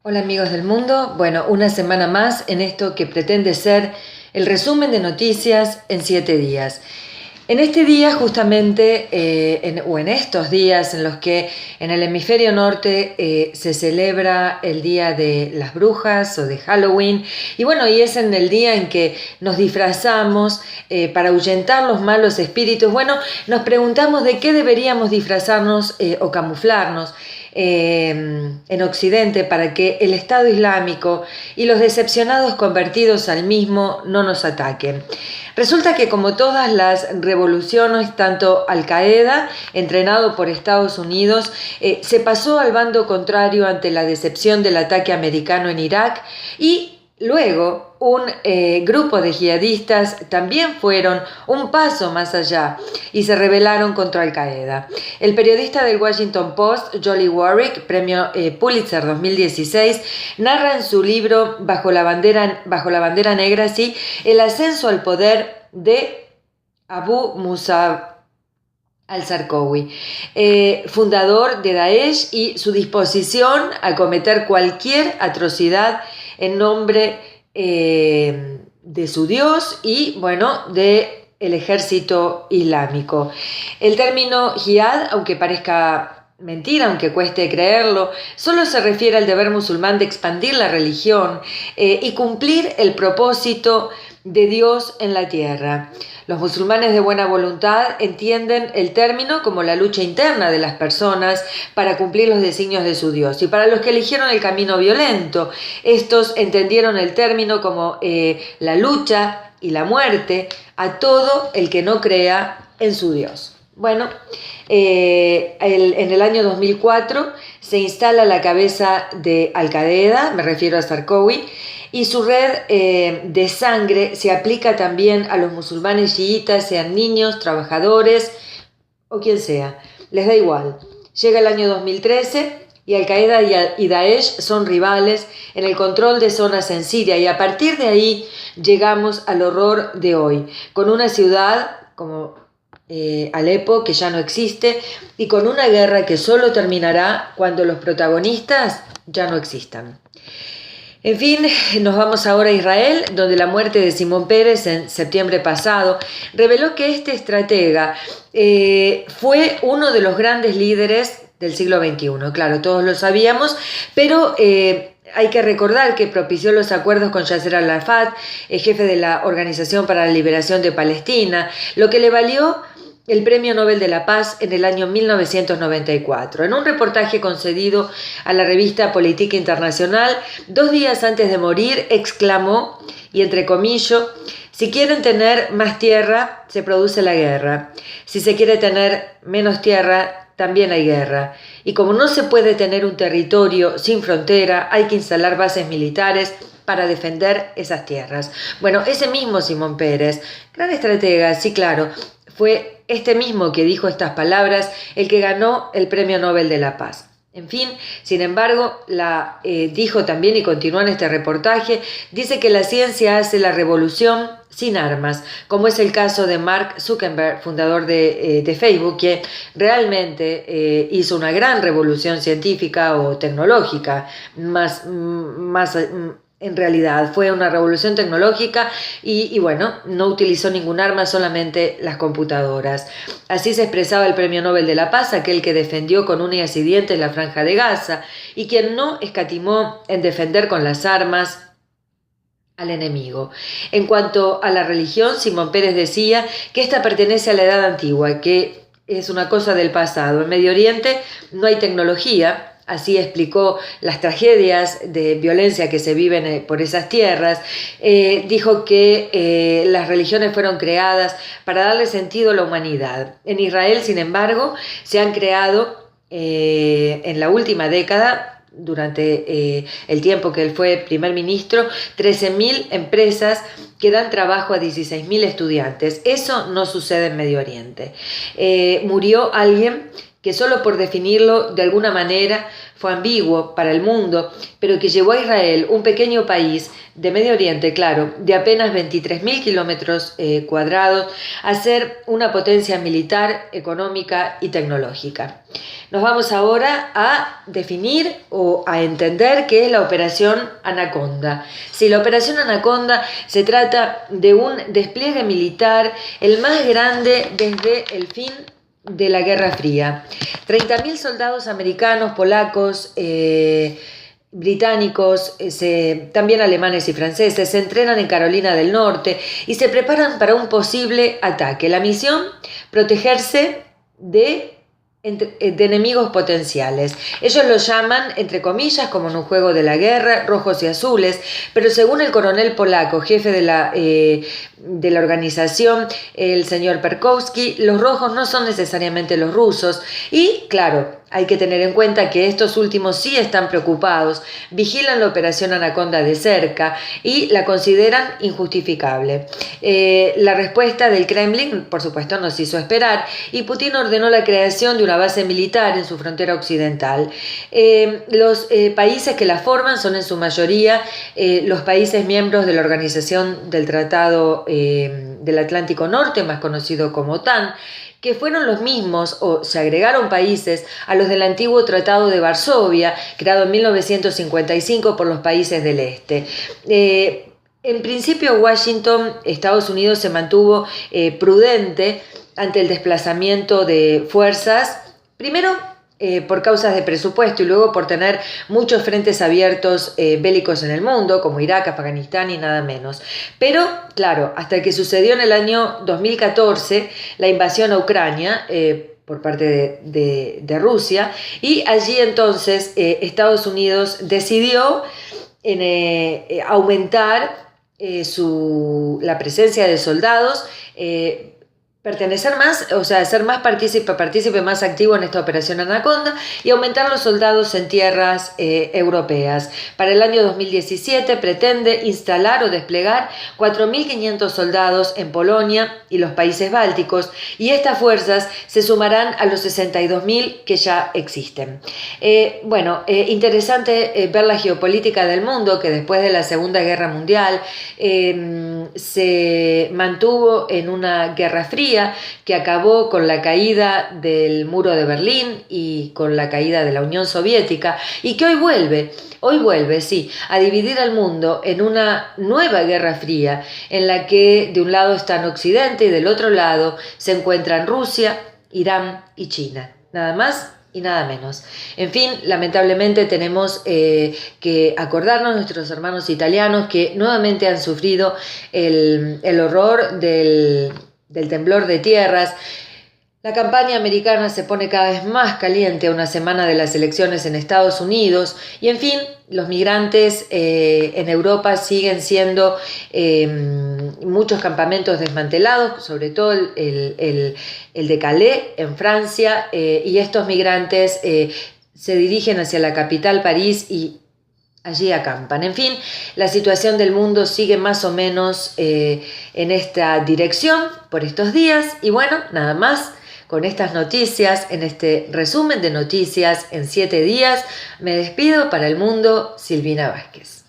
Hola amigos del mundo, bueno, una semana más en esto que pretende ser el resumen de noticias en 7 días. En este día justamente, en estos días en los que en el hemisferio norte se celebra el Día de las Brujas o de Halloween, y bueno, y es en el día en que nos disfrazamos para ahuyentar los malos espíritus. Bueno, nos preguntamos de qué deberíamos disfrazarnos o camuflarnos en Occidente para que el Estado Islámico y los decepcionados convertidos al mismo no nos ataquen. Resulta que como todas las revoluciones, tanto Al-Qaeda, entrenado por Estados Unidos, se pasó al bando contrario ante la decepción del ataque americano en Irak, y luego un grupo de yihadistas también fueron un paso más allá y se rebelaron contra Al-Qaeda. El periodista del Washington Post, Jolie Warrick, premio Pulitzer 2016, narra en su libro Bajo la bandera negra, sí, el ascenso al poder de Abu Musab al-Zarqawi, fundador de Daesh, y su disposición a cometer cualquier atrocidad en nombre de su Dios y, bueno, de el ejército islámico. El término jihad, aunque parezca mentira, aunque cueste creerlo, solo se refiere al deber musulmán de expandir la religión y cumplir el propósito de Dios en la tierra. Los musulmanes de buena voluntad entienden el término como la lucha interna de las personas para cumplir los designios de su Dios. Y para los que eligieron el camino violento, estos entendieron el término como la lucha y la muerte a todo el que no crea en su Dios. Bueno, en el año 2004 se instala la cabeza de Al-Qaeda, me refiero a Zarqawi, y su red de sangre se aplica también a los musulmanes chiitas, sean niños, trabajadores o quien sea. Les da igual. Llega el año 2013 y Al-Qaeda y Daesh son rivales en el control de zonas en Siria, y a partir de ahí llegamos al horror de hoy, con una ciudad como Alepo que ya no existe, y con una guerra que solo terminará cuando los protagonistas ya no existan. En fin, nos vamos ahora a Israel, donde la muerte de Simón Peres en septiembre pasado reveló que este estratega fue uno de los grandes líderes del siglo XXI. Claro, todos lo sabíamos, pero hay que recordar que propició los acuerdos con Yasser Arafat, jefe de la Organización para la Liberación de Palestina, lo que le valió el Premio Nobel de la Paz en el año 1994. En un reportaje concedido a la revista Politique Internacional, 2 días antes de morir, exclamó, y entrecomillo: si quieren tener más tierra, se produce la guerra. Si se quiere tener menos tierra, también hay guerra. Y como no se puede tener un territorio sin frontera, hay que instalar bases militares para defender esas tierras. Bueno, ese mismo Simón Peres, gran estratega, sí, claro, fue este mismo que dijo estas palabras el que ganó el Premio Nobel de la Paz. En fin, sin embargo, dijo también, y continúa en este reportaje, dice que la ciencia hace la revolución sin armas, como es el caso de Mark Zuckerberg, fundador de Facebook, que realmente hizo una gran revolución científica o tecnológica, más en realidad fue una revolución tecnológica, y bueno, no utilizó ningún arma, solamente las computadoras. Así se expresaba el Premio Nobel de la Paz, aquel que defendió con uñas y dientes la Franja de Gaza y quien no escatimó en defender con las armas al enemigo. En cuanto a la religión, Simón Peres decía que esta pertenece a la edad antigua, que es una cosa del pasado. En Medio Oriente no hay tecnología. Así explicó las tragedias de violencia que se viven por esas tierras. Dijo que las religiones fueron creadas para darle sentido a la humanidad. En Israel, sin embargo, se han creado en la última década, durante el tiempo que él fue primer ministro, 13.000 empresas que dan trabajo a 16.000 estudiantes. Eso no sucede en Medio Oriente. Murió alguien que solo por definirlo de alguna manera fue ambiguo para el mundo, pero que llevó a Israel, un pequeño país de Medio Oriente, claro, de apenas 23.000 kilómetros cuadrados, a ser una potencia militar, económica y tecnológica. Nos vamos ahora a definir o a entender qué es la Operación Anaconda. Sí, la Operación Anaconda se trata de un despliegue militar, el más grande desde el fin de la Guerra Fría. 30.000 soldados americanos, polacos, británicos, también alemanes y franceses, se entrenan en Carolina del Norte y se preparan para un posible ataque. La misión, protegerse de enemigos potenciales. Ellos lo llaman, entre comillas, como en un juego de la guerra, rojos y azules, pero según el coronel polaco, jefe de la organización, el señor Perkowski, los rojos no son necesariamente los rusos y, claro, hay que tener en cuenta que estos últimos sí están preocupados, vigilan la Operación Anaconda de cerca y la consideran injustificable. La respuesta del Kremlin, por supuesto, nos hizo esperar y Putin ordenó la creación de una base militar en su frontera occidental. Los países que la forman son en su mayoría los países miembros de la Organización del Tratado del Atlántico Norte, más conocido como OTAN, que fueron los mismos o se agregaron países a los del antiguo Tratado de Varsovia, creado en 1955 por los países del Este. En principio, Washington, Estados Unidos, se mantuvo prudente ante el desplazamiento de fuerzas, primero por causas de presupuesto y luego por tener muchos frentes abiertos bélicos en el mundo, como Irak, Afganistán y nada menos. Pero, claro, hasta que sucedió en el año 2014 la invasión a Ucrania, por parte de Rusia, y allí entonces Estados Unidos decidió aumentar la presencia de soldados, pertenecer más, o sea, ser más partícipe más activo en esta Operación Anaconda y aumentar los soldados en tierras europeas. Para el año 2017 pretende instalar o desplegar 4.500 soldados en Polonia y los países bálticos y estas fuerzas se sumarán a los 62.000 que ya existen. Interesante ver la geopolítica del mundo que después de la Segunda Guerra Mundial se mantuvo en una guerra fría que acabó con la caída del muro de Berlín y con la caída de la Unión Soviética y que hoy vuelve, sí, a dividir al mundo en una nueva guerra fría en la que de un lado están Occidente y del otro lado se encuentran Rusia, Irán y China. Nada más y nada menos. En fin, lamentablemente tenemos que acordarnos de nuestros hermanos italianos que nuevamente han sufrido el horror del temblor de tierras. La campaña americana se pone cada vez más caliente a una semana de las elecciones en Estados Unidos y, en fin, los migrantes en Europa siguen siendo muchos campamentos desmantelados, sobre todo el de Calais en Francia, y estos migrantes se dirigen hacia la capital, París, y allí acampan. En fin, la situación del mundo sigue más o menos en esta dirección por estos días y bueno, nada más. Con estas noticias, en este resumen de noticias en 7 días, me despido para el mundo, Silvina Vázquez.